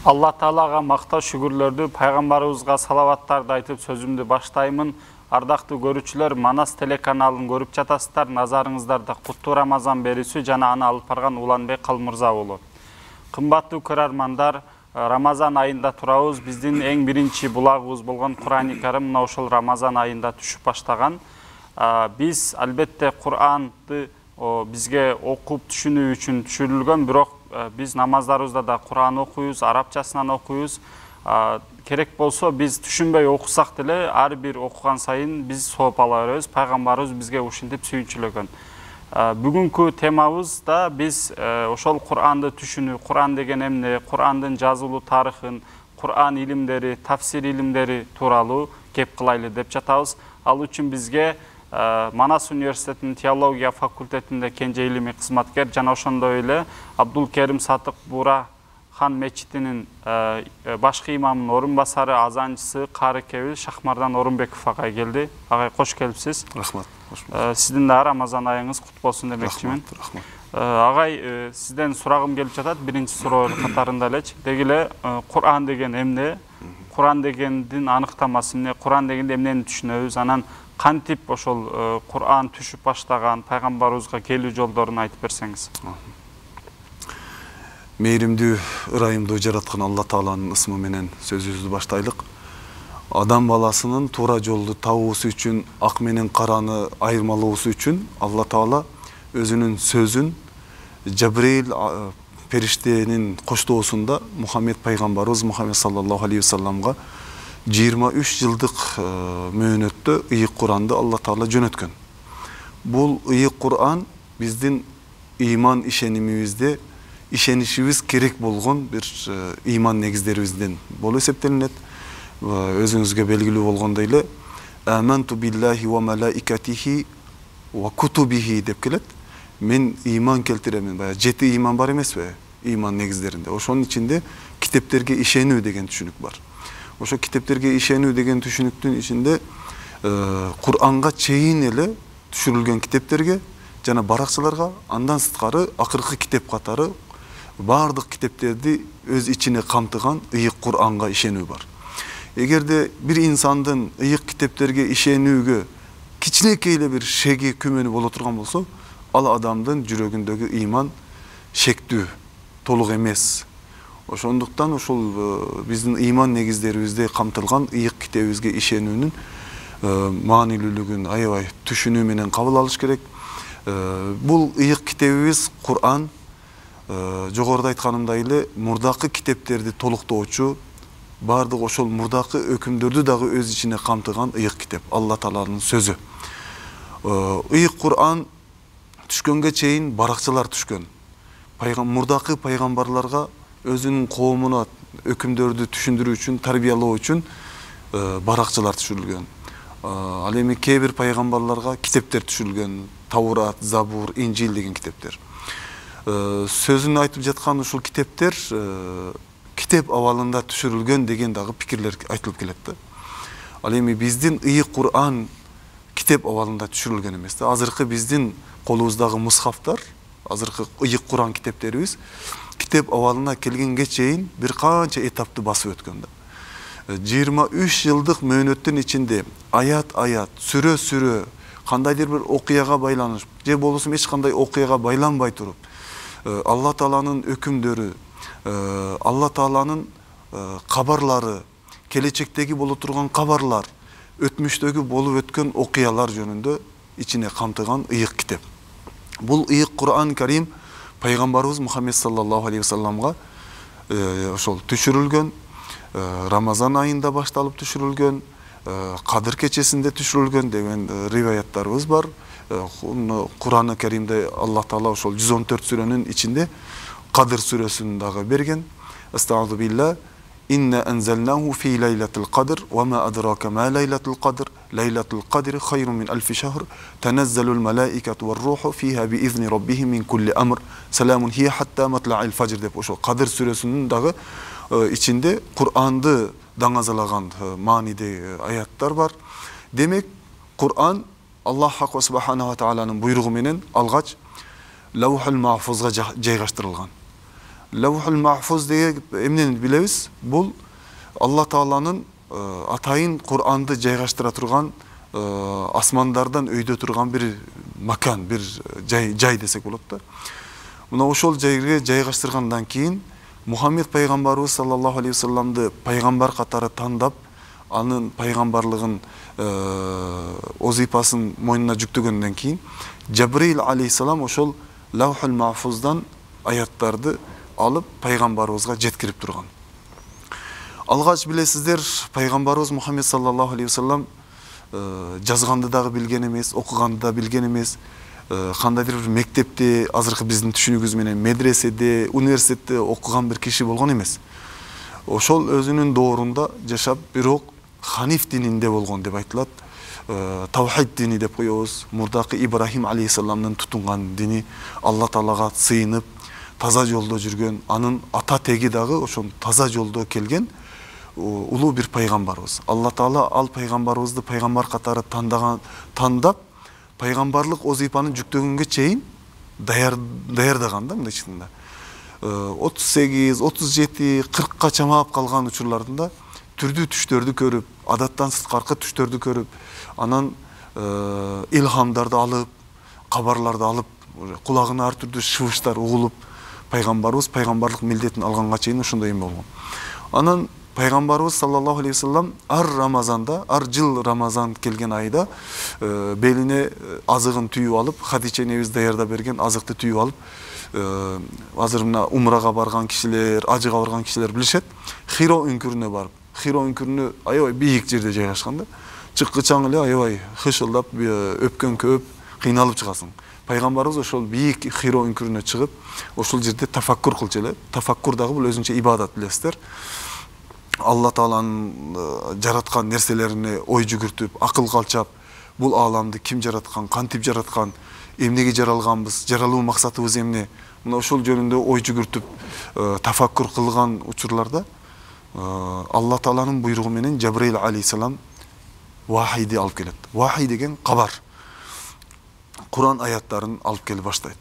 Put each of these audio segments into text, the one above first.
Алла Таалага мактоо шүгүрлөрдү, пайгамбарыбызга салаваттарды айтып сөзүмдү баштаймын. Ардактуу көрүүчүлөр, Манас телеканалын көрүп жатасыздар. Назарыңыздарда куттуу Рамазан берүүсү жана аны алып барган Уланбек Калмырза уулу. Кымбаттуу көрөрмандар, Рамазан айында турабыз. Биздин эң биринчи булагыбыз болгон Кур'ан-ы Карим мына ошол Рамазан айында түшүп баштаган. Биз албетте Кур'анды бизге окуп түшүнүү үчүн түшүрүлгөн, бирок biz namazlarımızda da Kur'an okuyuz, Arapçasından okuyuz. Gerek bolsa biz düşünbey okusak dile, her bir okugan sayın biz soğup alıyoruz. Peygamberimiz bizge uşintip suyunçülögön. Bugünkü temamız da biz oşol Kur'an'da düşünü, Kur'an degen emne, Kur'an'ın жазылуу tarixin, Kur'an ilimleri, tafsir ilimleri turalı kep kılaylı dep жатабыз. Ал үчүн bizge Manas Üniversitesi'nin Teologiya Fakültetinde kence ilimi kızmatker, jana ошондой эле Абдулкерим Сатык Бура хан мечитинин башкы имамынын орун басары, азанчысы, каарекеби Шахмардан Орунбеков агай келди. Агай кош келипсиз. Рахмат. Сиздин да Рамазан айыңыз кут болсун демекчимин. Рахмат. Агай, сизден сурагым келип жатат, биринчи суроо катарында элечи. Деги эле Кур'ан деген эмне? Кур'ан дегендин аныктамасы эмне? Кур'ан дегенде эмнени түшүнөбүз? Анан кантип ошол Кур'ан түшүп баштаган, пайгамбарыбызга келүү жолдорун айтып берсеңиз. Мейримдүү, ырайымдуу жараткан Алла Тааланын ысмы менен сөзүбүздү баштайлык. Адам баласынын туура жолду табуусу үчүн, ак менен караны айырмалоосу үчүн Алла Таала өзүнүн сөзүн Жабрил периштенин коштоосунда Мухаммед пайгамбарыбыз Мухаммед саллаллаху алейхи вассаламга 23 жылдык мөөнөттө ыйык Кур'анды Алла Таала жөнөткөн. Бул ыйык Кур'ан биздин ыйман ишенимибизде ишенишибиз керек болгон бир ыйман негиздерибизден болуп эсептелинет. Өзүңүзгө белгилүү болгондой эле аманту биллахи ва малаикатихи ва кутубихи деп келет. Мен ыйман келтиремин. Баягы 7 ыйман бар эмеспи? Ыйман негиздеринде. Ошонун ичинде китептерге ишенүү деген түшүнүк бар. Ошо китептерге ишенүү деген түшүнүктүн ичинде Кур'анга чейин эле түшүрүлгөн китептерге жана баракчаларга андан сырткары акыркы китеп катары бардык китептерди өз ичине камтыган ыйык Кур'анга ишенүү бар. Эгерде бир инсандын ыйык китептерге ишенүүгө кичинекей эле бир шеги күмөнү боло турган болсо, ал адамдын жүрөгүндөгү ыйман шектүү, толук эмес. Ошондуктан ошол биздин ыйман негиздерибизде камтылган ыйык китебибизге ишенүүнүн маанилүүлүгүн аябай түшүнүү менен кабыл алыш керек. Бул ыйык китебибиз Кур'ан жогоруда айтканымдай эле мурдакы китептерди толуктоочу, бардык ошол мурдакы өкүмдөрдү дагы өз ичине камтыган ыйык китеп, Алла Тааланын сөзү. Ыйык Кур'ан түшкөнгө чейин баракчалар түшкөн. Мурдакы пайгамбарларга өзүнүн коомуна өкүмдөрдү түшүндүрүү үчүн, тарбиялоо үчүн баракчалар түшүрүлгөн. Ал эми кээ бир пайгамбарларга китептер түшүрүлгөн, Таурат, Забур, Инжил деген китептер. Сөзүн айтып жаткан ушул китептер китеп абалында түшүрүлгөн деген дагы пикирлер айтылып келет да. Ал эми биздин ыйык Кур'ан китеп абалында түшүрүлгөн эмес да. Азыркы биздин колубуздагы мусхафтар, азыркы ыйык Кур'ан китептерибиз китеп абалына келгенге чейин бир канча этапты басып өткөн да. 23 жылдык мөөнөттүн ичинде аят-аят, сүрө-сүрө, кандайдыр бир окуяга байланыш, же болбосо эч кандай окуяга байланбай туруп, Алла Тааланын өкүмдөрү, Алла Тааланын кабарлары, келечектеги боло турган кабарлар, өтмүштөгү болуп өткөн окуялар жөнүндө ичине камтыган ыйык китеп. Бул ыйык Кур'ан Карим пайгамбарыбыз Мухаммед саллаллаху алейхи вассаламга ошол түшүрүлгөн, Рамазан айында башталып түшүрүлгөн, Кадыр кечесинде түшүрүлгөн деген риваяттарыбыз бар. Кур'ан-ы Каримде Алла Таала ошол 114 сүрөнүн ичинде Кадыр сүрөсүн дагы берген. Астагфиру билlah. Inna anzalnahu fi laylatil qadr wa ma adraka ma laylatul qadr. Laylatul qadri khayrun min alf shahr. Tanazzalul malaikatu var ruhu fiha bi izni rabbihim min kulli amr. Salamun hiya hatta matla'il fajr dep ошо Кадыр сүрөсүнүн дагы ичинде Кур'анды даңазалаган мааниде аяттар бар. Демек, Кур'ан Аллах субханаху ва тааланын буйругу менен алгач Лаухул Махфузга жайгаштырылган. Levhul Mahfuz diye emneni bilebиз. Bul Allah Taala'nın atayın Kur'an'da jaygaştıra turgan asmanlardan öyde turgan bir makan, bir jay desek bolot da. Muna ошол жайга жайгаштыргандан кийин Muhammed Peygamberimiz sallallahu aleyhi ve sellem'di peygamber katары tandap, anın peygamberliğin ozipasın moynuna жүктөгөндөн кийин Cebrail aleyhisselam ошол Levhul Mahfuzdan ayatlardı alıp peygamberimizge жеткирип турган. Алгач билесиздер, peygamberimiz Muhammed sallallahu aleyhi ve sellem жазганды дагы билген эмес, окуганды да билген эмес. Кандайдыр бир мектепте, азыркы биздин түшүнүгүбүз менен медреседе, университетте окуган бир киши болгон эмес. Ошол өзүнүн доорунда жашап, бирок Ханиф дининде болгон деп айтылат. Тавхид дини деп коебуз. Мурдакы Ибрахим алейхиссаламдын тутунган дини, Алла Таалага сыйынып, таза жолдо жүргөн, анын ата теги дагы ошол таза жолдо келген улуу бир пайгамбарыбыз. Алла Таала ал пайгамбарыбызды пайгамбар катары тандап, пайгамбарлык озипаны жүктөгөнгө чейин даярдаган да мындай чынында. 38, 37, 40ка чамаап калган учурларында түрдүү түштөрдү көрүп, адаттан сырткаркы түштөрдү көрүп, анан илхамдарды алып, кабарларды алып, кулагына ар түрдүү шыбыштар угулуп, пайгамбарыбыз пайгамбарлык милдетин алганга чейин ошондой эме болгон. Анан Peygamberimiz sallallahu aleyhi ve sellem ар жыл Ramazan келген айда белине азыгын түйүп алып, Хадиче небиз даярдап берген азыкты түйүп алып, азыр мына умрага барган кишилер, ажыга барган кишилер билишет, Хиро үңкүрүнө барып, Хиро үңкүрүнө аябай бийик жерде жайгашкан да. Чыккычаң эле аябай хышылдап, өпкөн көп, кыйналып чыгасың. Пайгамбарыбыз ошол бийик Хиро үңкүрүнө чыгып, ошол жерде тафаккур кылчу эле. Тафаккур дагы бул өзүнчө ибадат билесиздер. Allah Taala'nын жараткан нерселерине ой жүгүртүп, акыл калчап, бул ааламды ким жараткан, кантип жараткан, эмнеге жаралганбыз, жаралуу максатыбыз эмне? Мына ошол жөнүндө ой жүгүртүп, тафаккур кылган учурларда Алла Тaala'нын буйругу менен Жабраил алейхиссалам вахийди алып келет. Вахий деген кабар. Куран аяттарын алып келип баштайт.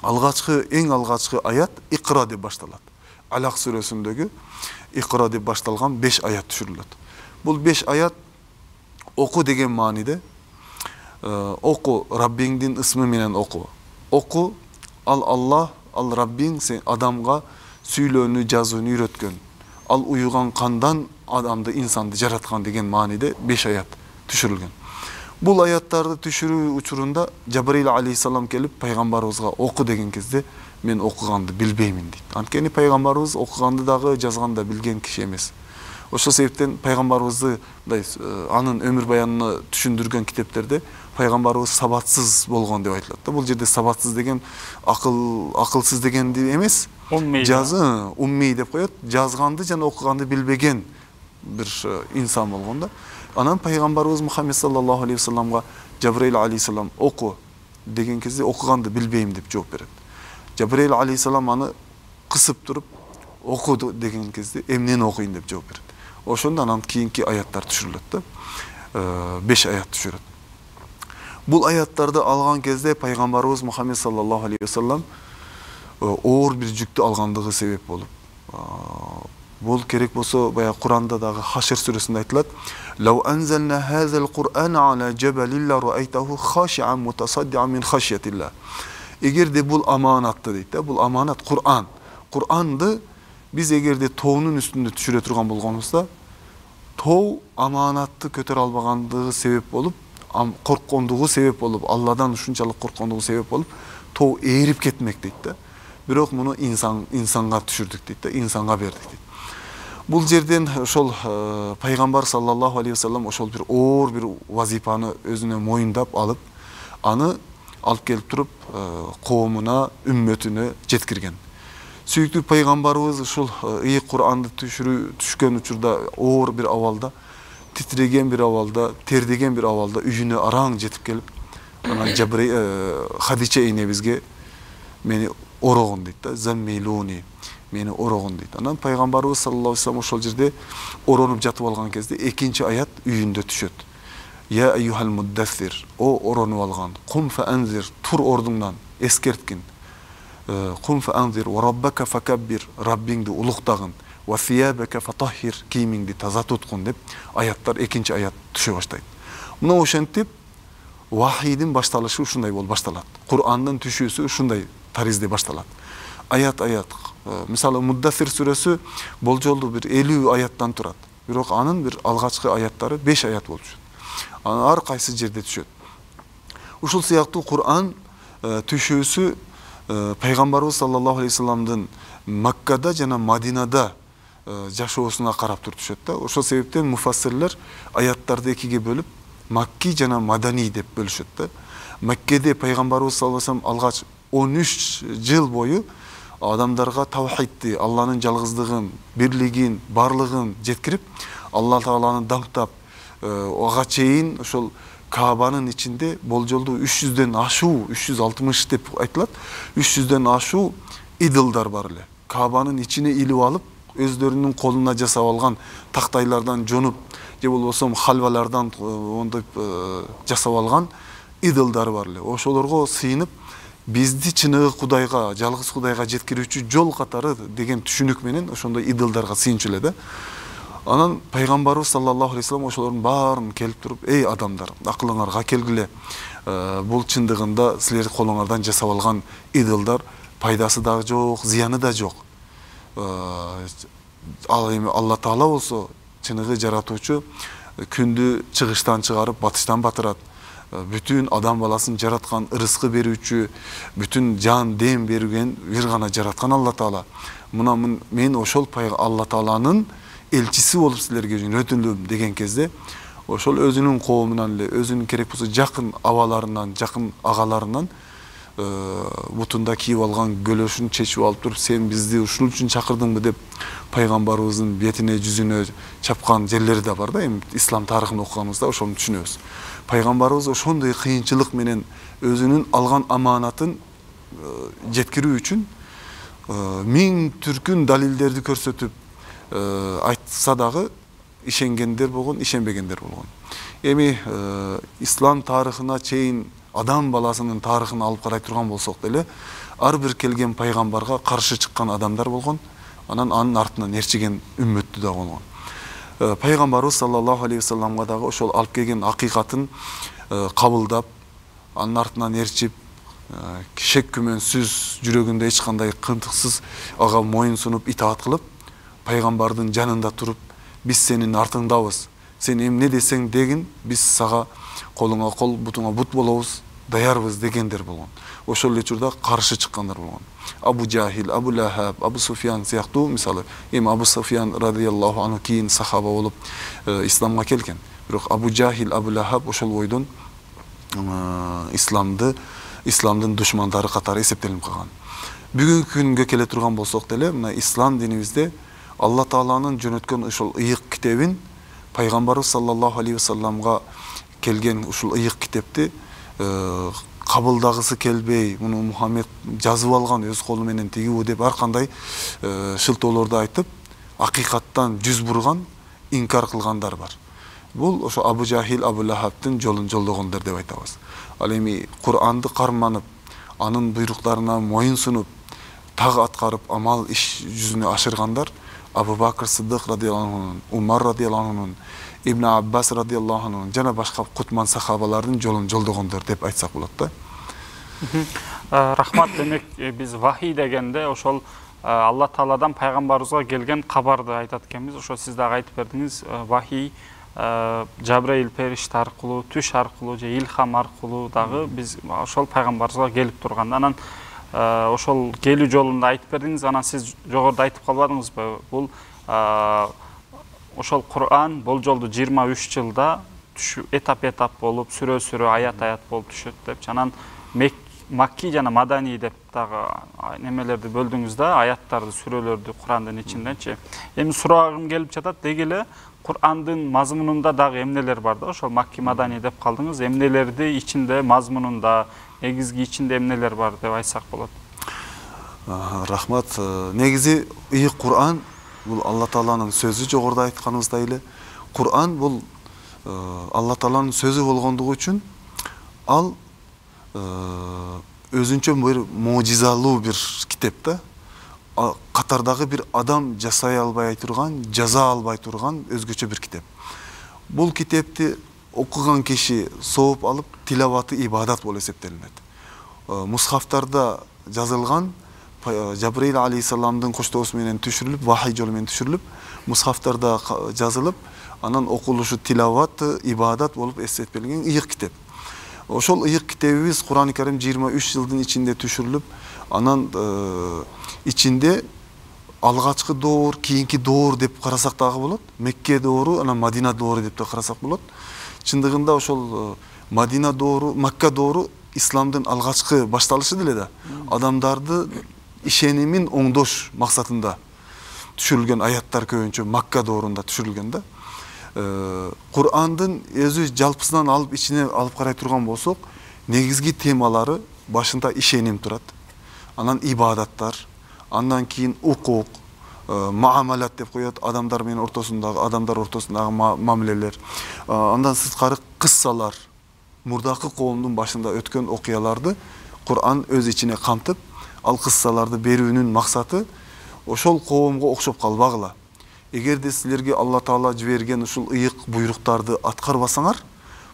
Эң алгачкы аят Икра деп башталат. Алак сүрөсүндөгү Икра деп башталган 5 аят түшүрүлөт. Бул 5 аят оку деген мааниде, оку Раббиңдин ысмы менен оку. Оку ал Аллах, ал Раббиң сен адамга сүйлөөнү, жазууну үйрөткөн. Ал уюган кандан адамды, инсанды жараткан деген мааниде 5 аят түшүрүлгөн. Бул аяттарды түшүрүү учурунда Жабраил алейхиссалам келип пайгамбарыбызга оку деген кезде мен окуганды билбеймин дейт. Анткени пайгамбарыбыз окуганды дагы жазганды билген киши эмес. Ошол себептен пайгамбарыбызды анын өмүр баянын түшүндүргөн китептерде пайгамбарыбыз сабатсыз болгон деп айтылат. Бул жерде сабатсыз деген акылсыз деген эмес. Уммий деп коет. Жазганды жана окуганды билбеген бир инсан болгон да. Анан пайгамбарыбыз Мухаммед саллаллаху алейхи ve sellem'га Жабраил алейхиссалам оку деген кезде окуганды билбейм деп жооп берет. Жабраил алейхиссалам аны кысып туруп оку деген кезде эмнени окуйн деп жооп берет. Ошондо анан кийинки аяттар түшүрүлөт да. 5 аят түшүрөт. Бул аяттарды алган кезде пайгамбарыбыз Мухаммед саллаллаху алейхи ve sellem оор бир жүктү алгандыгы себеп болуп, бул керек болсо бая Куранда дагы Хашр сүрөсүндө айтылат: "Лау анзална хазал Кур'ана ала джабалин ла раайтаху хаши'ан мутасаддиан мин хашиятилlah." Эгерде бул аманатты дейт да, бул аманат Кур'ан. Кур'анды биз эгерде тоонун үстүндө түшүрө турган болгонубузда, тоо аманатты көтөрө албагандыгы себеп болуп, корккондугу себеп болуп, Алладан ушунчалык корккондугу себеп болуп, тоо ээрип кетмек дейт да. Бирок муну инсанга түшүрдүк дейт да, инсанга бердик дейт. Бул жерден ошол пайгамбар саллаллаху алейхи ve sellem ошол бир оор бир вазифаны өзүнө моюндап алып, аны алып келип туруп коомуна, үммөтүнө жеткирген. Сүйүктүү пайгамбарыбыз ушул Кур'анды түшкөн учурда оор бир абалда, титреген бир абалда, тердеген бир абалда үйүнө араң жетип келип, анан Хадиче энебизге мени орогон дейт да, заммилуни, мени орогон дейт. Анан пайгамбарыбыз саллаллаху алейхи ve sellem ошол жерде оронуп жатып алган кезде экинчи аят үйүндө түшөт. Я айюхал муддассир, о оронуп алган, кум фа анзир, тур ордуңдан, эскерткин. Kум фаанзир ва раббака факаббир, Rabbingdi улуктагын, ва сиябака фатаххир, кийимиңди таза туткун деп аяттар, экинчи аят түшө баштайт. Мына ошентип вахийдин башталышы ушундай болуп башталат. Кур'андын түшүүсү ушундай таризде башталат. Аят мисалы Муддассир сүрөсү болжолду бир 50 аяттан турат. Бирок анын бир алгачкы аяттары 5 аят болуп түшөт. Анын ар кайсы жерде түшөт. Ушул сыяктуу Кур'ан түшүүсү Пайгамбарыбыз саллаллаху алейхи саламдын Маккада жана Мадинада жашоосуна карап туруп түшөт да. Ошол себептен муфассирлер аяттарды экиге бөлүп Макки жана Мадани деп бөлүшөт да. Маккеде Пайгамбарыбыз саллаллаху алейхи салам алгач 13 жыл бою адамдарга тавхидти, Алланын жалгыздыгын, бирлигин, барлыгын жеткирип, Алла Тааланы даңктап, ага чейин ошол Каабанын ичинде болжолду 300ден ашуу, 360 деп айтылат, 300ден ашуу идолдар бар эле. Каабанын ичине илип алып, өздөрүнүн колуна жасап алган тактайлардан жонуп, же болбосо халвалардан ондоп жасап алган идолдар бар эле. Ошолорго сыйынып, бизди чыныгы Кудайга, жалгыз Кудайга жеткирүүчү жол катары деген түшүнүк менен ошондой идолдарга сыйынчу эле да. Анан Пайгамбарыбыз саллаллаху алейхи салам ошолордун баарын келип туруп, эй адамдар, акылыңарга келгиле. Бул чындыгында силер колуңардан жасап алган идолдар пайдасы да жок, зыяны да жок. Ал эми Алла Таала болсо чыныгы жаратуучу, күндү чыгыштан чыгарып, батыштан батырат. Бүтүн адам баласын жараткан, ырыскы берүүчү, бүтүн жан дем берген бир гана жараткан Алла Таала. Мына мен ошол Алла Тааланын элчиси болуп силерге жөнөтүлдүм деген кезде ошол өзүнүн коомунан эле, өзүнүн керек болсо жакын абаларынан, жакын агаларынан бутунда кийип алган гөлөшүн чечип алып туруп, сен бизди ушул үчүн чакырдыңбы деп Пайгамбарыбыздын бетине, жүзүнө чапкан жерлери да бар да. Эми ислам тарыхын окуганыбызда ошону түшүнөбүз. Пайгамбарыбыз ошондой кыйынчылык менен өзүнүн алган аманатын жеткирүү үчүн миң түркүн далилдерди көрсөтүп айтса дагы ишенгендер болгон, ишенбегендер болгон. Эми ислам тарыхына чейин адам баласынын тарыхын алып карай турган болсок деле, ар бир келген пайгамбарга каршы чыккан адамдар болгон, анан анын артынан эрчиген үммөттү да болгон. Пайгамбарыбыз саллаллаху алейхи саламга дагы ошол алып келген акыйкатын кабылдап, анын артынан эрчип, шек күмөнсүз жүрөгүндө эч кандай кынтыксыз ага моюн сунуп итаат кылып, Пайгамбардын жанында туруп, биз сенин артыңдабыз, сен эмне десең дегин, биз сага колуңа кол, бутуңа бут болобуз, даярбыз дегендер болгон. Ошол эле учурда каршы чыккандар болгон. Абу Жахил, Абу Лахаб, Абу Суфиян сыяктуу, мисалы, эми Абу Суфиян радияллаху анху кийин сахаба болуп исламга келген. Бирок Абу Жахил, Абу Лахаб ошол бойдон исламдын душмандары катары эсептелип калган. Бүгүнкү күнгө келе турган болсок деле, мына ислам динибизде Алла Тааланын жөнөткөн ушул ыйык китебин Пайгамбарыбыз саллаллаху алейхи вассаламга келген ушул ыйык китепти кабылдагысы келбей, муну Мухаммед жазып алган өз колу менен тигүү деп ар кандай шылтоолорду айтып, акыйкаттан жүз бурган, инкар кылгандар бар. Бул ошо Абу Жахил, Абу Лахабтын жолун жолдогондор деп айтабыз. Ал эми Кур'анды карманып, анын буйруктарына моюн сунуп, так аткарып, амал иш жүзүнө ашыргандар Абу Бакр Сыддык радияллаху анху, Умар радияллаху анху, Ибн Аббас радияллаху анху жана башка кутман сахабалардын жолун жолдогондор деп айтсак болот да. Рахмат. Демек биз вахий дегенде ошол Алла Тааладан пайгамбарыбызга келген кабарды айтат экенбиз. Ошо сиз дагы айтып бердиңиз, вахий Жабраил периште аркылуу, түш аркылуу же илхам аркылуу дагы биз ошол пайгамбарыбызга келип турган. Анан ошол келүү жолунда айтып бердиңиз, анан сиз жогоруда айтып калбадыңызбы? Бул ошол Кур'ан болжолду 23 жылда этап болуп, сүрө аят болуп түшөт деп. Анан Макки жана Мадани деп дагы немелерди бөлдүңүз да, аяттарды, сүрөлөрдү Кур'андын ичинденчи. Эми сурагым келип жатат, деги эле Кур'андын мазмунунда дагы эмнелер бар да? Ошол Макки, Мадани деп калдыңыз. Эмнелерди ичинде, мазмунунда, негизги ичинде эмнелер бар деп айтсак болот? Рахмат. Негизи ыйык Кур'ан бул Алла Тааланын сөзү, жогоруда айтканыбыздай эле. Кур'ан бул Алла Тааланын сөзү болгондугу үчүн ал өзүнчө bir mucizalуу bir kitep da. Katardagы bir adam жасай албай турган, жаза албай турган өзгөчө bir kitep. Бул kitepти окуган киши сооп алып, тилаваты ибадат болуп эсептелинет. Мусхафтарда жазылган Жабраил алейхиссаламдын коштоосу менен түшүрүлүп, вахий жолу менен түшүрүлүп, мусхафтарда жазылып, анан окулушу тилават, ибадат болуп эсептелген ыйык китеп. Ошол ыйык китебибиз Кур'ан-ы Карим 23 жылдын ичинде түшүрүлүп, анан ичинде алгачкы доор, кийинки доор деп карасак дагы болот. Мекке доору, анан Мадина доору деп да карасак болот. Чындыгында ошол Мадина доору, Макка доору исламдын алгачкы башталышы деле да. Адамдарды ишенимин оңдош максатында түшүрүлгөн аяттар көбүнчө Макка доорунда түшүрүлгөн да. Кур'андын өзү жалпысынан алып ичине алып карай турган болсок, негизги темалары башында ишеним турат. Анан ибадаттар, андан кийин укук, маамалат деп коет, адамдар менен адамдар ортосундагы мамилелер. Андан сырткары кыссалар, мурдакы коомдун башында өткөн окуяларды Кур'ан өз ичине камтып, ал кыссаларды берүүнүн максаты ошол коомго окшоп калбагыла. Эгерде силерге Алла Таала жиберген ушул ыйык буйруктарды аткарбасаңар,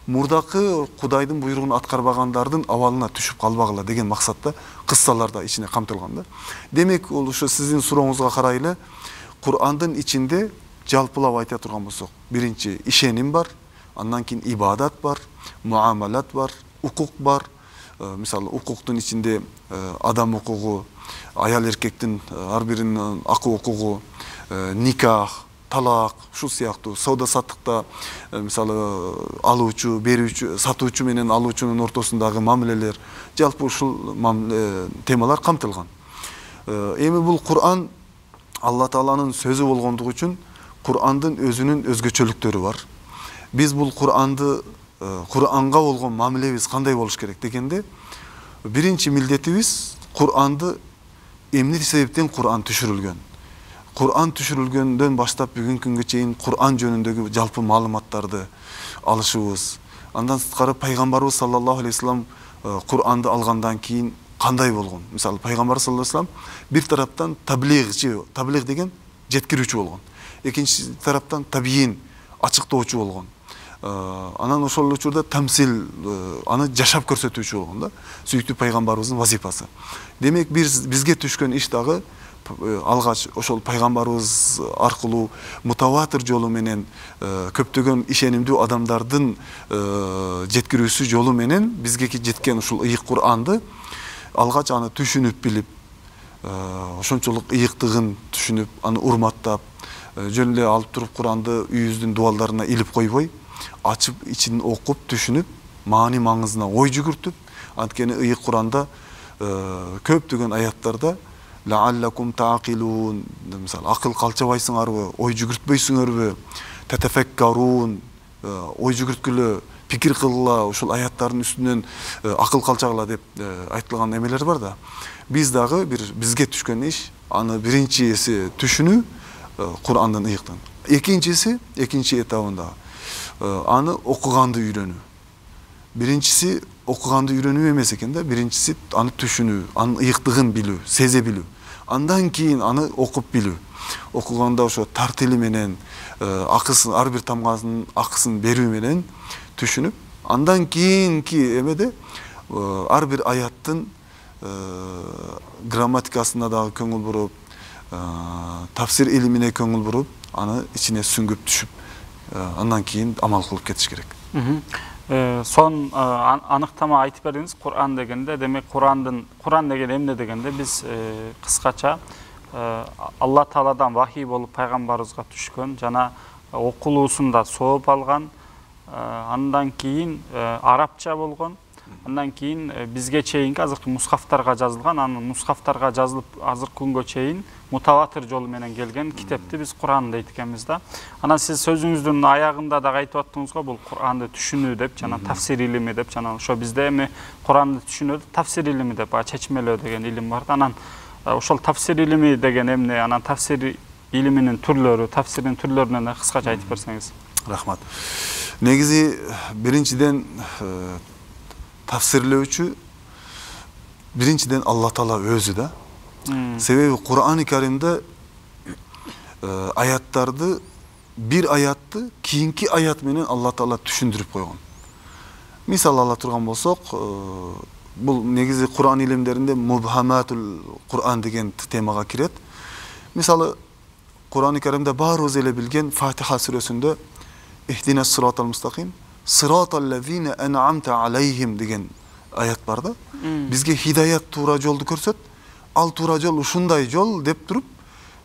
мурдакы Кудайдын буйругун аткарбагандардын абалына түшүп калбагыла деген максатта кыссаларда ичине камтылган да. Демек, ол ушу сиздин сурооңузга карай эле Кур'андын ичинде жалпылап айта турган болсок, биринчи ишеним бар, андан кийин ибадат бар, муамалат бар, укук бар. Мисалы, укуктун ичинде адам укугу, аял эркектин ар биринин акы укугу, никах, талак, ушул сыяктуу сауда саттыкта мисалы алуучу, берүүчү, сатуучу менен алуучунун ортосундагы мамилелер, жалпы ушул темалар камтылган. Эми бул Кур'ан Алла Тааланын сөзү болгондугу үчүн Кур'андын өзүнүн өзгөчөлүктөрү бар. Биз бул Кур'анга болгон мамилебиз кандай болуш керек дегенде, биринчи милдетибиз Кур'анды эмне себептен Кур'ан түшүрүлгөн. Кур'ан түшүрүлгөндөн баштап бүгүнкү күнгө чейин Кур'ан жөнүндөгү жалпы маалыматтарды алышыбыз. Андан сырткары пайгамбарыбыз саллаллаху алейхи вассалам Кур'анды алгандан кийин кандай болгон? Мисалы, пайгамбар саллаллаху алейхи вассалам бир тараптан таблиг деген жеткирүүчү болгон. Экинчи тараптан табиин, ачыктоочу болгон. Анан ошол учурда тамсил, аны жашап көрсөтүүчү болгон да. Сүйүктүү пайгамбарыбыздын вазифасы. Демек, бизге түшкөн иш дагы алгач ошол пайгамбарыбыз аркылуу мутаватир жолу менен көптөгөн ишенимдүү адамдардын жеткирүүсү жолу менен бизге жеткен ушул ыйык Кур'анды алгач аны түшүнүп билип, ошончолук ыйыктыгын түшүнүп, аны урматтап, жөн эле алып туруп Кур'анды үйүбүздүн дубалдарына илип койбой, ачып ичин окуп, түшүнүп, маани маңызына ой жүгүртүп, анткени ыйык Кур'анда көптөгөн аяттарда лааллакум таакилун, мисалы, акыл калчабайсыңарбы, ой жүгүртпөйсүңөрбү, татафаккарун, ой жүгүрткүлө, пикир кылгыла, ушул аяттардын үстүнөн акыл калчагыла деп айтылган эмелер бар да. Биз дагы бизге түшкөн иш, аны биринчиси түшүнүү Кур'андын ыйыктан. Экинчи этабында аны окуганды үйрөнүү. Биринчиси окуганды үйрөнүү эмес экен да, биринчиси аны түшүнүү, анын ыйыктыгын билүү, сезе билүү. Андан кийин аны окуп билүү. Окуганда ошо тартили менен, акысын, ар бир тамганын акысын берүү менен түшүнүп, андан кийинки эмеде ар бир аяттын грамматикасына дагы көңүл буруп, тафсир илимине көңүл буруп, аны ичине сүңгүп түшүп, андан кийин амал кылып кетиш керек. Son anıktama aytıp berdiniz Kur'an degende, demek Kur'an деген emne degende biz kıskaça Allah Taala'dan vahiy bolup paygambarыбызга түшкөн жана окулуусунда сооп алган, андан кийин арабча болгон, андан кийин бизге чейинки азыркы мусхафтарга жазылган, анын мусхафтарга жазылып азыркы күнгө чейин мутаватир жолу менен келген китепти биз Кур'ан дейт экенбиз да. Анан сиз сөзүңүздүн аягында да айтып аттыңыз го, бул Кур'анды түшүнүү деп, жана тафсир илими деп, жана ошо бизде эми Кур'анды түшүнүү тафсир илими деп, чечмелөө деген илим бар да. Анан ошол тафсир илими деген эмне, анан тафсир илиминин түрлөрү, тафсирдин түрлөрүнөн кыскача айтып берсеңиз. Рахмат. Негизи биринчиден тафсирлөөчү Birinciden Allah Taala özü de. Sebebi Kur'an-ı Kerim'de ayatlardı bir ayatты kiyinki ayat menen Allah Taala түшүндүрүп койгон. Misal ала турган болсок, бул негизи Кур'ан илимдеринде мубхаматул Кур'ан деген темага кирет. Мисалы Kur'an-ı Kerim'de baruz ele bilgen Fatiha suresinde İhdine sıratal mustaqim sıratal lezine en'amte aleyhim degen ayat barda. Bizge hidayet tuğra joldu körset. Al tuğra jol uşunday jol dep durup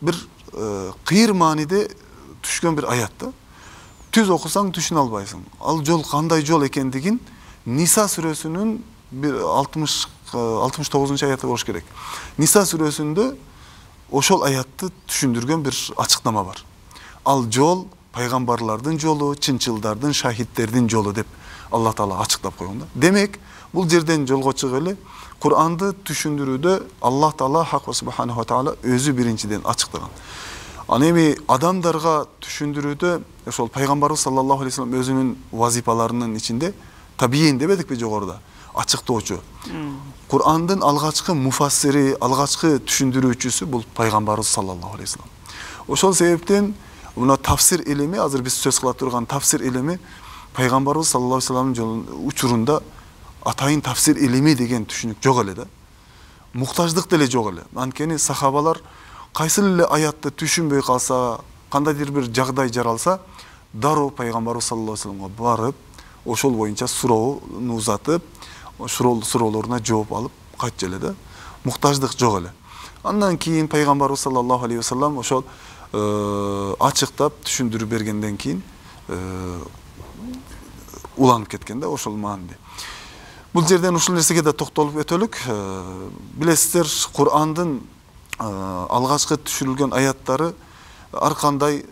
bir kıyır manide düşkön bir ayatta. Tüz okusan düşün albaysın. Al jol kanday jol ekendigin Nisa suresinin 69. ayatı boş gerek. Nisa suresinde oşol ayatты түшүндүргөн bir açıklama var. Al jol paygambarlardın jolu, çınçıldardın, şahitlerдің jolu деп Allah Taala açıklap koyгонда. Demek bul жерден жолго чыгып эле Kur'an'ды түшүндүрүүдө Allah Taala Hak Subhanahu Taala özü birinciden açıklagan. Ana эми adamlarga түшүндүрүүдө ошол Peygamberimiz sallallahu aleyhi ve sellem özünün vazifalarının içinde tabiin demedik mi жогоруда? Açıktoочу. Kur'an'dın algaçkı mufassiri, algaçkı түшүндүрүүчүсү bul Peygamberimiz sallallahu aleyhi ve sellem. Oşol sebepten buna tafsir ilimi, hazır biz söz kıla turgan tafsir ilimi Peygamberimiz sallallahu aleyhi ve sellem'in uçurunda atayın tafsir ilimi degen түшүнүк жок эле да. Muhtaçlık деле жок эле. Анткени сахабалар кайсы эле аятты түшүнбөй калса, кандайдыр bir жагдай жаралса, дароо Peygamberimiz sallallahu aleyhi ve sellem'e барып, ошол боюнча суроону узатып, суроолоруна жооп алып кайтчу эле да. Muhtaçlık жок эле. Андан кийин Peygamberimiz sallallahu aleyhi ve sellem ошол açıktap түшүндүрүп бергенден кийин уланып кеткен да ошол маанде. Бул жерден ушул нерсеге да токтолуп өтөлүк. Билесиздер, Kur'an'дын алгачкы түшүрүлгөн аяттары ар кандай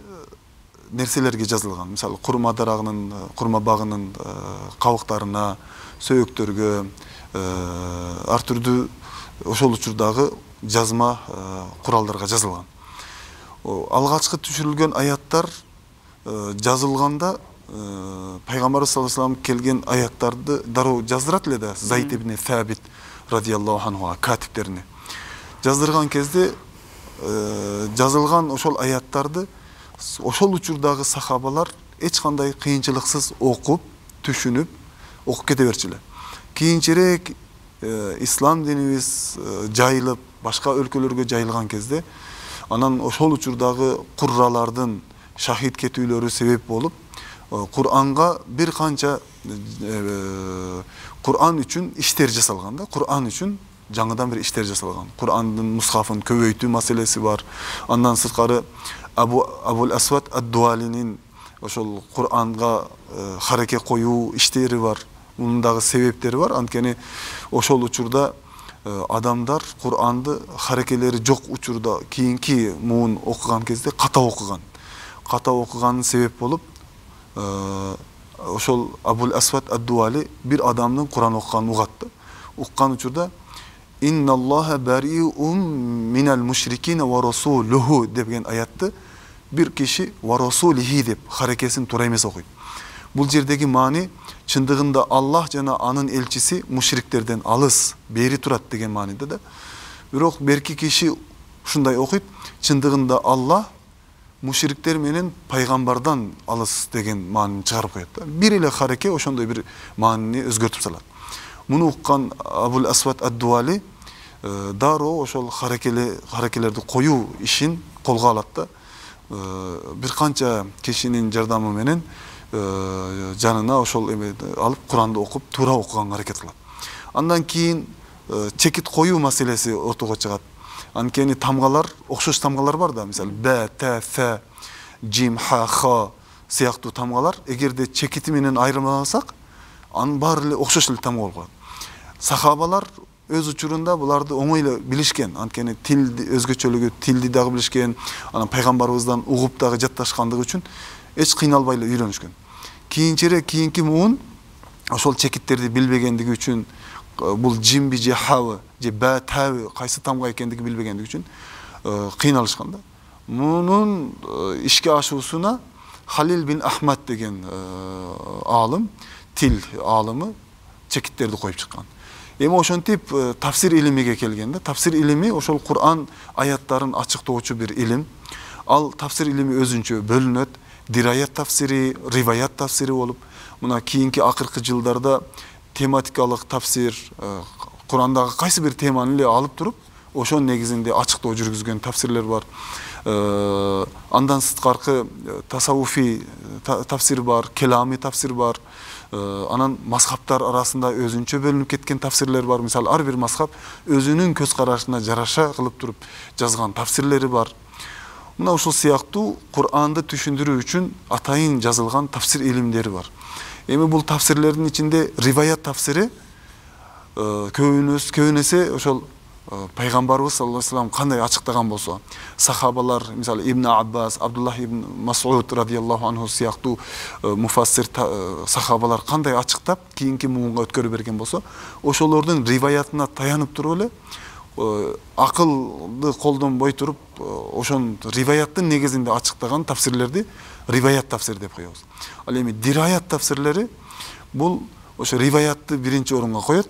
нерселерге жазылган. Мисалы, курма дарагынын, курма багынын кабыктарына, сөйөктөргө, ар түрдүү ошол учурдагы жазма куралдарга жазылган. Алгачкы түшүрүлгөн аяттар жазылганда Peygamberimiz sallallahu aleyhi ve sellem kelgen ayattарды дароо жаздырат эле да. Zayd ibn Thabit radıyallahu anhu katiplerini. Жаздырган кезде жазылган ошол аяттарды ошол учурдагы сахабалар эч кандай кыйынчылыксыз окуп, түшүнүп, окуп кете берчүлөр. Кийинчерээк ислам динибиз жайылып, башка өлкөлөргө жайылган кезде анан ошол учурдагы курралардын шахид кетүүлөрү себеп болуп, Kur'an'a bir kança Kur'an üçün işler жасалган да. Kur'an üçün жаңыдан bir işler жасалган. Kur'an'ın mushafın көбөйтүү маселеси var. Andan sırtkarı Abul Aswad ad-Duali'nin ошол Kur'an'a hareke koyuu işleri var. Bunun da sebepleri var. Antkeni ошол учурда adamlar Kur'an'ды harekeleri жок учурда кийинки муун окуган кезде ката окуган. Ката окуганын себеп болуп ошол Abul Aswad ad-Duali bir adamın Kur'an okuganын ugattı. Ukkan uçurda İnnallaha bari'un minel müşrikine ve rasuluhu degen ayatты bir kişi ve rasulihi dep harekesin toora emes okuyt. Bul jerdegi mani çındığında Allah jana anın elçisi müşriklerden alыс beri turat degen manide da. Bирок berki kişi şunday okuyt. Çındığında Allah müşrikler menen paygambardan alыс деген маанини чыгарып коет да. Bir эле хареке ошондой bir маанини өзгөртүп салат. Муну уккан Abul Aswad ad-Duali дароо ошол харекелерди коюу ишин колго алат да. Bir канча кишинин жардамы менен жанына ошол алып Куранды окуп, туура окуганга аракет кылат. Андан кийин чекит коюу маселеси ортого чыгат. Анткени тамгалар, окшош тамгалар бар да, мисалы б, т, ф, жим, х, х сыяктуу тамгалар, эгерде чекити менен айырмаласак, анын баары эле окшош эле тамга болуп калат. Сахабалар өз учурунда буларды оңой эле билишкен. Анткени тилди өзгөчөлүгү, тилди дагы билишкен, анан пайгамбарыбыздан угуп дагы жатташкандыгы үчүн эч кыйналбай эле үйрөнүшкөн. Кийинчерээк кийинки муун ошол чекиттерди билбегендиги үчүн бул жимби же хавы же б тавы кайсы тамга экендиги билбегендиги үчүн кыйналышкан да. Мунун ишке ашуусуна Halil bin Ahmad деген алым, тил алымы чекиттерди коюп чыккан. Эми ошентип тафсир илимиге келгенде, тафсир илими ошол Кур'ан аяттарын ачыктоочу бир илим. Ал тафсир илими өзүнчө бөлүнөт. Дираят тафсири, риваят тафсири болуп, мына кийинки акыркы жылдарда тематикалык тафсир, Кур'андагы кайсы бир теманы эле алып туруп, ошонун негизинде ачыктоо жүргүзгөн тафсирлер бар. Андан сырткаркы тасаввуфи тафсир бар, келами тафсир бар. Анан мазхабтар арасында өзүнчө бөлүнүп кеткен тафсирлер бар. Мисалы, ар бир мазхаб өзүнүн көз карашына жараша кылып туруп жазган тафсирлери бар. Мына ушул сыяктуу Кур'анды түшүндүрүү үчүн атайын жазылган тафсир илимдери бар. Эми бул тафсирлердин ичинде риваят тафсири көбүнесе ошол пайгамбарыбыз саллаллаху алейхи вассалам кандай ачыктаган болсо, сахабалар, мисалы Ибн Аббас, Абдуллах ибн Мас'уд радияллаху анху сыяктуу муфассир сахабалар кандай ачыктап кийинки муунга өткөрүп берген болсо, ошолордун риваятына таянып туруп эле акылды колдонбой туруп, ошон риваяттын негизинде ачыктаган тафсирлерди риваят тафсир деп коебуз. Ал эми дираят тафсирлери бул ошо риваятты биринчи орунга коет.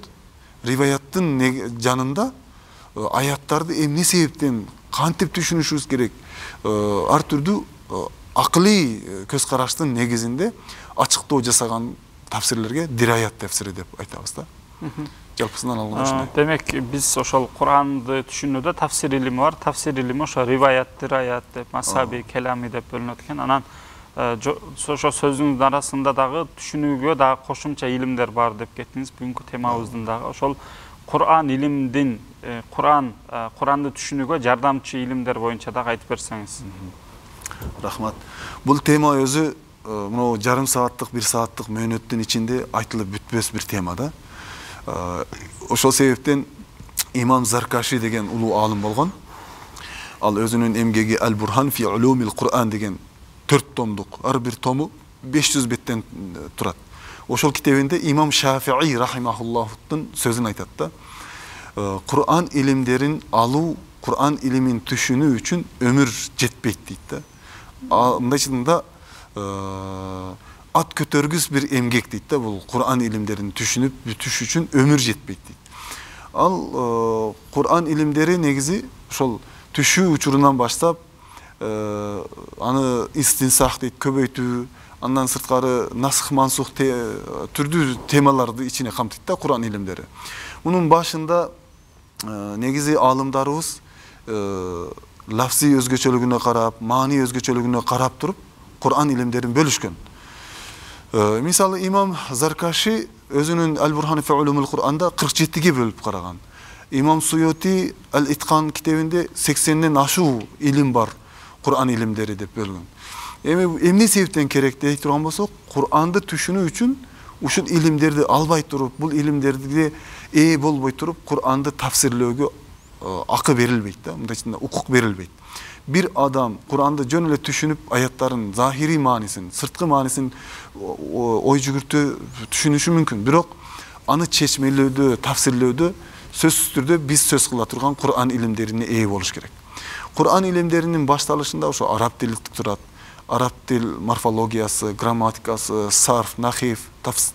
Риваяттын жанында аяттарды эмне себептен кантип түшүнүшүбүз керек, ар түрдүү акылый көз караштын негизинде ачыктоо жасаган тафсирлерге дираят тафсири деп айтабыз да. Жалпысынан алганда ушундай. Демек, биз ошол Кур'анды түшүнүүдө тафсир илими бар. Тафсир илими ошо риваят, дираят деп, масаби, келами деп бөлүнөт экен. Анан ошо сөзүңүздүн арасында дагы түшүнүүгө дагы кошумча илимдер бар деп кеттиңиз. Бүгүнкү темабыздын дагы ошол Кур'ан илимдин, Кур'анды түшүнүүгө жардамчы илимдер боюнча дагы айтып берсеңиз. Рахмат. Бул тема өзү мына жарым сааттык, 1 сааттык мөөнөттүн ичинде айтылып бүтпөс бир тема да. Ошол себептен имам Заркаши деген улуу алым болгон. Ал өзүнүн эмгеги Ал-Бурхан фи улумил Кур'ан деген 4 томдук, ар бир тому 500 беттен турат. Ошол китебинде имам Шафии рахимахуллахтын сөзүн айтат да. Кур'ан илимдерин алуу, Кур'ан илимин түшүнүү үчүн өмүр жетпейт дейт да. Мындайчылыгында ат көтөргүс бир эмгек дейт да. Бул Кур'ан илимдерин түшүнүп бүтүш үчүн өмүр жетпейт дейт. Ал Кур'ан илимдери негизи ошол түшүү учурунан баштап аны истинсах дейт, көбөйтүү, андан сырткары насх мансух түрдүү темаларды ичине камтыйт да Кур'ан илимдери. Мунун башында негизи алымдарыбыз лафзи өзгөчөлүгүнө карап, маани өзгөчөлүгүнө карап туруп Кур'ан илимдерин бөлүшкөн. Мисалы имам Заркаши өзүнүн Ал-Бурхан фи улумил Кур'анда 47ге бөлүп караган. Имам Суйути Ал-Итқан китебинде 80ден ашуу илим бар Кур'ан илимдери деп бөлгөн. Эмне себептен керек дей турган болсок, Кур'анды түшүнүү үчүн ушул илимдерди албай туруп, бул илимдерди болбой туруп, Кур'анды тафсирлөөгө акы берилбейт да, мындайча укук берилбейт. Бир адам Кур'анды жөн эле түшүнүп, аяттарын захири маанисин, сырткы маанисин ой жүгүртүү түшүнүшү мүмкүн. Бирок аны чечмелөөдө, тафсирлөөдө сөзсүз түрдө биз сөз кыла турган Кур'ан илимдерине болуш керек. Кур'ан илимдеринин башталышында ошо араб тилдик турат. Араб тил морфологиясы, грамматикасы, сарф, нахиф,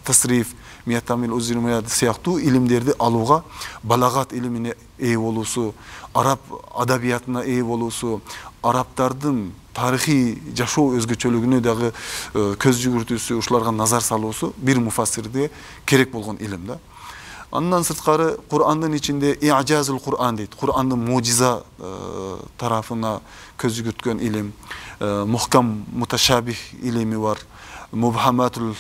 тасриф, миятамил узирмуяд сыяктуу илимдерди алууга, балагат илимине болуусу, араб адабиятына болуусу, арабтардын тарыхый жашоо өзгөчөлүгүнө дагы көз жүгүртүүсү, ушуларга назар салуусу бир муфассирге керек болгон илим да. Андан сырткары Кур'андын ичинде иъжазул Кур'ан дейт. Кур'андын мужиза тарафына көз жүгүрткөн илим, мухкам муташабих илими бар, мубхаматул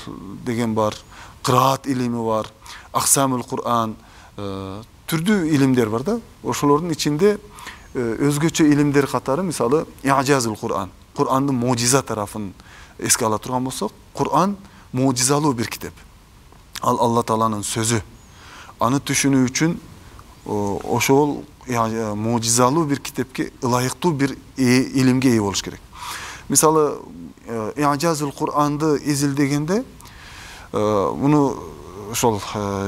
деген бар, кыраат илими бар, аксамул Кур'ан, түрдүү илимдер бар да. Ошолордун ичинде өзгөчө илимдер катары, мисалы иъжазул Кур'ан, Кур'андын мужиза тарафын эске ала турган болсок, Кур'ан мужизалуу бир китеп. Ал Алла Тааланын сөзү. Аны түшүнүү үчүн ошол мужизалуу бир китепке ылайыктуу бир илимге болуш керек. Мисалы иъжазул Кур'анды изилдегенде муну ошол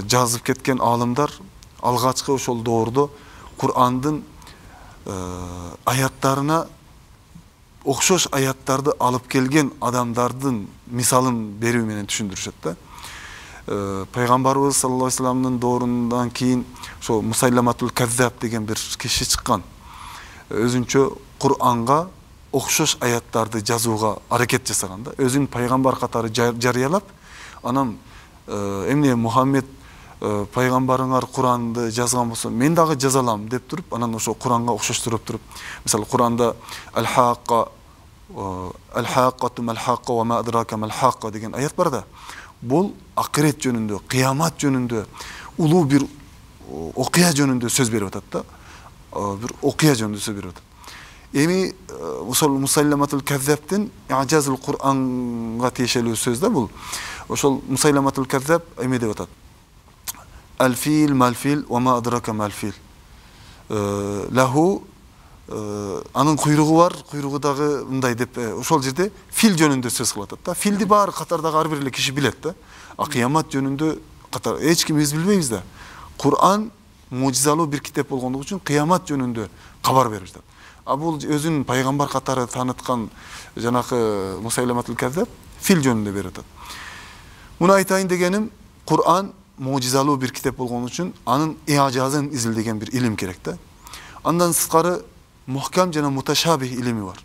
жазып кеткен алымдар алгачкы ошол доордо Кур'андын аяттарына окшош аяттарды алып келген адамдардын мисалын берүү менен түшүндүрүшөт да. Пайгамбарыбыз саллаллаху алейхи вассаламдын доорундан кийин ошо Мусайламатул Каззаб деген бир киши чыккан. Өзүнчө Кур'анга окшош аяттарды жазууга аракет жасаган да. Өзүн пайгамбар катары жарыялап, анан эмне Мухаммед пайгамбарыңар Куранды жазган болсо, мен дагы жаза алам деп туруп, анан ошо Куранга окшоштуруп туруп, мисалы Куранда Ал-Хаққату мал-Хаққа ва ма адрака мал-Хаққа деген аят бар да. Бул акырет жөнүндө, кыямат жөнүндө, улуу бир окуя жөнүндө сөз берип атат да. Бир окуя жөнүндө сөз берип атат. Эми ошол Мусайламатул Каззабтын Ажазул Кур'анга тиешелүү сөз да бул. Ошол Мусайламатул Каззаб эме деп атат. Ал-фил мал-фил ва ма адрака мал-фил. Лаху анын куйругу бар, куйругу дагы мындай деп ошол жерде фил жөнүндө сөз кылып атат да. Филди баары катардагы ар бир эле киши билет да. Кыямат жөнүндө катар эч ким биз билбейбиз да. Кур'ан мужизалуу бир китеп болгондугу үчүн кыямат жөнүндө кабар берип жатат. А бул өзүн пайгамбар катары таныткан жанакы Мусайламатул Каззаб фил жөнүндө берип атат. Муну айтайын дегеним, Кур'ан мужизалуу бир китеп болгон үчүн анын ажазын изилдеген бир илим керек да. Андан сырткары мухкам жана муташабих илими бар.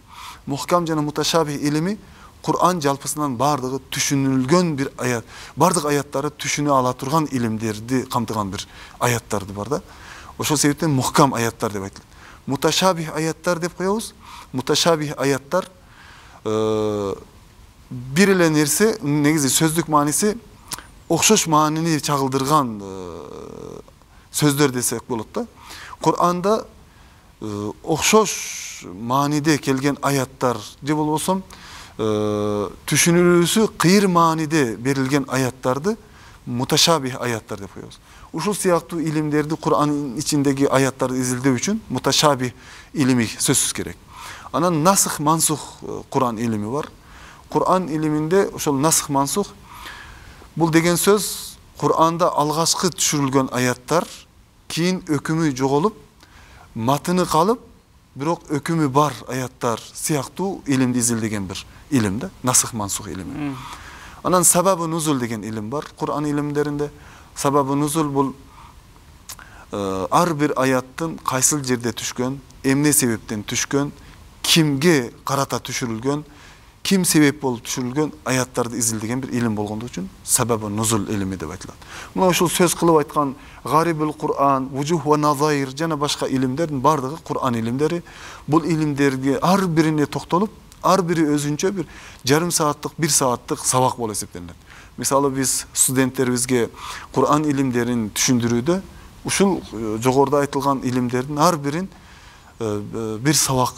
Мухкам жана муташабих илими Кур'ан жалпысынан бардыгы түшүнүлгөн бир аят, бардык аяттары түшүнө ала турган илимдерди камтыган бир аяттарды бар да. Ошол себептен мухкам аяттар деп айтылат. Муташабих аяттар деп коебуз. Муташабих аяттар бир эле нерсе, негизи сөздүк мааниси окшош маанини чагылдырган сөздөр десек болот да. Кур'анда окшош мааниде келген аяттар же болбосо түшүнүлүүсү кыйыр мааниде берилген аяттарды муташабих аяттар деп коебуз. Ушул сыяктуу илимдерди Кур'андын ичиндеги аяттарды изилдөө үчүн муташабих илими сөзсүз керек. Анан насых мансух Кур'ан илими бар. Кур'ан илиминде ошол насых мансух бул деген сөз Кур'анда алгачкы түшүрүлгөн аяттар кийин өкүмү жоголуп, матыны калып, бирок өкүмү бар аяттар сыяктуу илимди изилдеген бир илим да, насых мансух илими. Анан сабабы нузул деген илим бар Кур'ан илимдеринде. Сабабы нузул бул ар бир аяттын кайсыл жерде түшкөн, эмне себептен түшкөн, кимге карата түшүрүлгөн, ким себеп болуп түшүрүлгөн аяттарды изилдеген бир илим болгондугу үчүн сабабы нузул илими деп айтылат. Мына ушул сөз кылып айткан Гарибул Кур'ан, Вужух ва Назаир жана башка илимдердин бардыгы Кур'ан илимдери. Бул илимдерге ар бирине токтолуп, ар бири өзүнчө бир жарым сааттык, 1 сааттык сабак болуп эсептелет. Мисалы биз студенттерибизге Кур'ан илимдерин түшүндүрүүдө ушул жогоруда айтылган илимдердин ар бирин бир сабак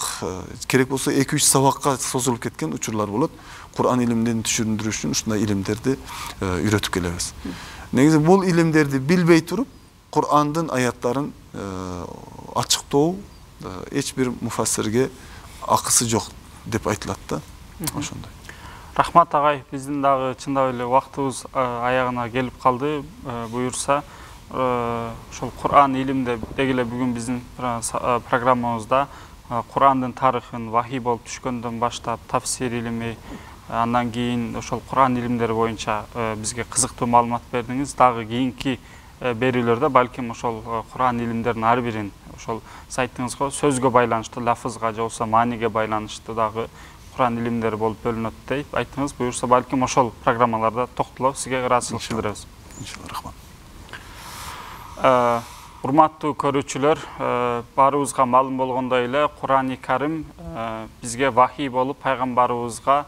керек болсо 2-3 сабакка созулуп кеткен учурлар болот. Кур'ан илимдерин түшүндүрүү үчүн ушундай илимдерди үйрөтүп келебиз. Негизи бул илимдерди билбей туруп, Кур'андын аяттарын ачыктоо эч бир муфассирге акысы жок деп айтылат да. Ошондой. Рахмат агай, биздин дагы чындап эле убактыбыз аягына келип калды. Буюрса, ошол Кур'ан илимде дегеле бүгүн биздин программабызда Кур'андын тарыхын вахий болуп түшкөндөн баштап тафсир илими, андан кийин ошол Кур'ан илимдери боюнча бизге кызыктуу маалымат бердиңиз. Дагы кийинки берүүлөрдө балким ошол Кур'ан илимдеринин ар бирин ошол сайттыңызга сөзгө байланыштуу, лафызга же болбосо мааниге байланыштуу дагы Кур'ан илимдери болуп бөлүнөт деп айттыңыз. Буюрса балким ошол программаларда токтолоп сизге ыраазычылык билдиребиз. Иншалла, рахмат. Урматтуу көрүүчүлөр, баарыбызга маалым болгондой эле Кур'ани Карим бизге вахий болуп пайгамбарыбызга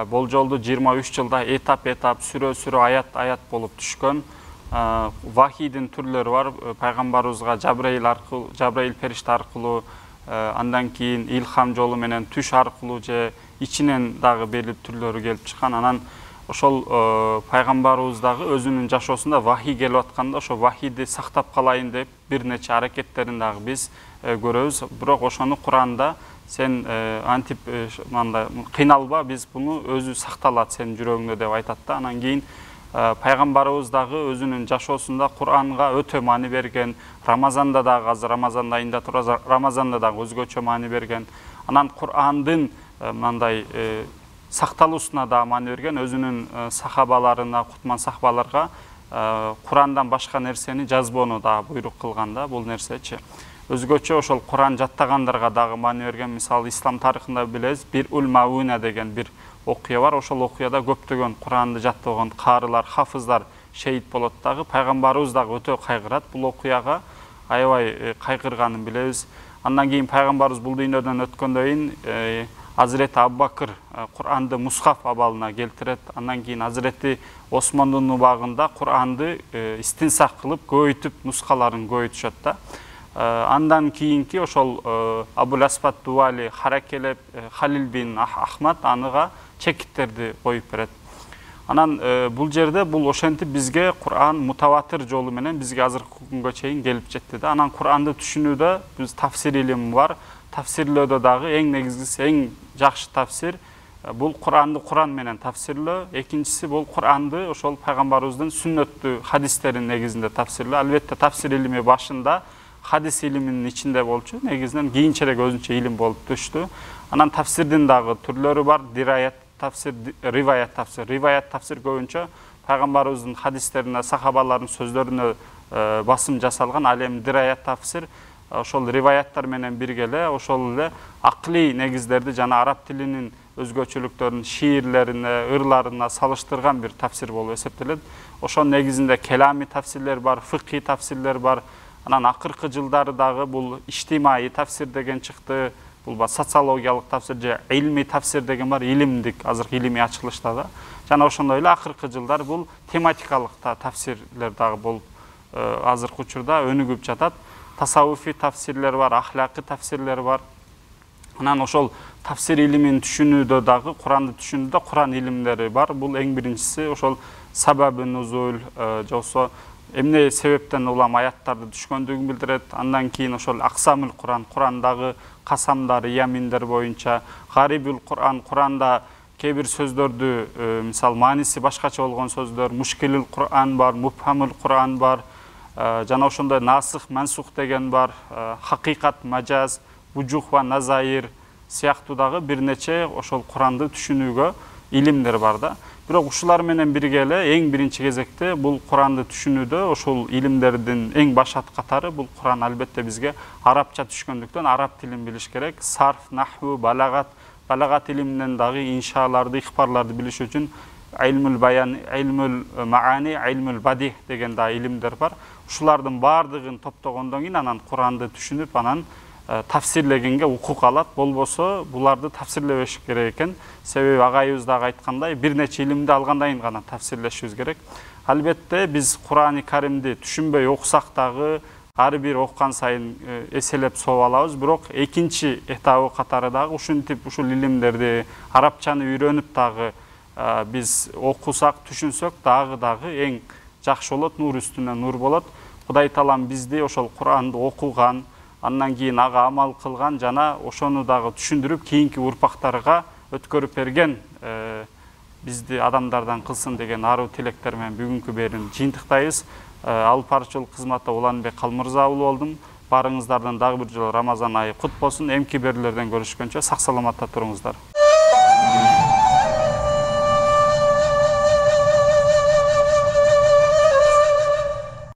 болжолду 23 жылда этап-этап, сүрө-сүрө, аят-аят болуп түшкөн. Вахийдин түрлөрү бар. Пайгамбарыбызга Жабраил периште аркылуу, андан кийин илхам жолу менен түш аркылуу же ичинен дагы берилип түрлөрү келип чыккан. Анан ошол пайгамбарыбыз дагы өзүнүн жашоосунда вахий келип атканда ошо вахийди сактап калайын деп бир нече аракеттерин дагы биз көрөбүз. Бирок ошону Кур'анда сен антип мындай кыйналба, биз буну өзү сакталат сенин жүрөгүңдө деп айтат да. Анан кийин пайгамбарыбыз дагы өзүнүн жашоосунда Кур'анга өтө маани берген. Рамазанда дагы, азыр Рамазан айында турабыз, Рамазанда дагы өзгөчө маани берген. Анан Кур'андын мындай сакталуусуна да маани берген, өзүнүн сахабаларына, кутман сахабаларга Курандан башка нерсени жазбоону да буйрук кылганда, бул нерсечи. Өзгөчө ошол Куран жаттагандарга дагы маани берген, мисалы ислам тарыхында билебиз, бир Мауна деген бир окуя бар. Ошол окуяда көптөгөн Куранды жаттаган карылар, хафыздар шейит болот дагы. Пайгамбарыбыз дагы өтө кайгырат бул окуяга, аябай кайгырганын билебиз. Андан кийин пайгамбарыбыз бул дүйнөдөн өткөндөн кийин Hazreti Абубакыр Куранды мусхаф абалына келтирет. Андан кийин Hazreti Осмондун убагында Куранды истинсах кылып, көбөйтүп, нускаларын көбөйтүшөт да. Андан кийинки ошол Абул Асбат Дуали харакелеп Халил бин Ахмад аныга чекиттерди коюп берет. Анан бул жерде бул ошентип бизге Куран мутаватир жолу менен бизге азыркы күнгө чейин келип жетти да. Анан Куранды түшүнүүдө биз тафсир илими бар. Тафсирлөөдө дагы эң негизгиси, эң жакшы тафсир бул Куранды Куран менен тафсирлөө. Экинчиси бул Куранды ошол пайгамбарыбыздын сүннөттүү хадистеринин негизинде тафсирлөө. Албетте тафсир илими башында хадис илиминин ичинде болчу, негизинен кийинчерээк өзүнчө илим болуп түштү. Анан тафсирдин дагы түрлөрү бар. Дираят тафсир, риваят тафсир. Риваят тафсир көбүнчө пайгамбарыбыздын хадистерине, сахабалардын сөздөрүнө басым жасалган. Ал эми дираят тафсир ошол риваяттар менен биргеле ошол эле акылый негиздерди жана араб тилинин өзгөчөлүктөрүн шиирлерине, ырларына салыштырган бир тафсир болуп эсептелет. Ошол негизинде келами тафсирлер бар, фыкый тафсирлер бар. Анан акыркы жылдары дагы бул иштимаий тафсир деген чыкты. Бул социологиялык тафсир же илмий тафсир деген бар, илимдик, азыркы илимий ачылышта да. Жана ошондой эле акыркы жылдар бул тематикалык тафсирлер дагы болуп азыркы учурда өнүгүп жатат. Tasavvufi tafsirler var, ahlaki tafsirler var. Анан ошол тафсир илимин түшүнүүдө дагы, Куранды түшүнүүдө Куран илимдери бар. Бул эң биринчиси ошол сабабы нузул, жоксо эмне себептен улам аяттарды түшкөндүгүн билдирет. Андан кийин ошол аксамул Куран, Курандагы касамдар, яминдер боюнча, гарибул Куран, Куранда кээ бир сөздөрдү, мисалы мааниси башкача болгон сөздөр, мушкилул Куран бар, мубхамул Куран бар. Жана ошондой насых, мансух деген бар, хакыйкат, мажаз, вужух ва назаир сыяктуу дагы бир нече ошол Куранды түшүнүүгө илимдер бар да. Бирок ушулар менен бирге эле эң биринчи кезекте бул Куранды түшүнүүдө ошол илимдердин эң башат катары бул Куран албетте бизге арабча түшкөндүктөн араб тилин билиш керек. Сарф, нахву, балагат илиминен дагы иншааларды, ихбарларды билиш үчүн ilmul bayan, ilmul maani, ilmul badih деген да илимдер бар. Ушулардын бардыгын топтогондон кийин анан Куранды түшүнүп, анан тафсирлегенге укук алат. Болбосо буларды тафсирлебеш керек экен. Себеби агайыбыз дагы айткандай, бир нече илимди алгандан кийин гана тафсирлешибиз керек. Албетте биз Курани Каримди түшүнбөй окусак дагы ар бир оккан сайын эселеп сооп алабыз. Бирок экинчи этабы катары дагы ушинтип ушул илимдерди арабчаны үйрөнүп дагы biz okusak, düşünsök dagı en жақсы болот, нур үстүнө нур болот. Кудай Таалам бизди ошол Куранды окуган, андан кийин ага амал кылган жана ошону дагы түшүндүрүп кийинки урпактарга өткөрүп берген бизди адамдардан кылсын деген аруу тилектер менен бүгүнкү берүүнү жыйынтыктайбыз. Алып баруучулук кызматта Уланбек Калмырза уулу болдум. Барыңыздардан дагы бир жолу Рамазан айы кут болсун. Эмки берүүлөрдөн көрүшкөнчө сак саламатта туруңуздар.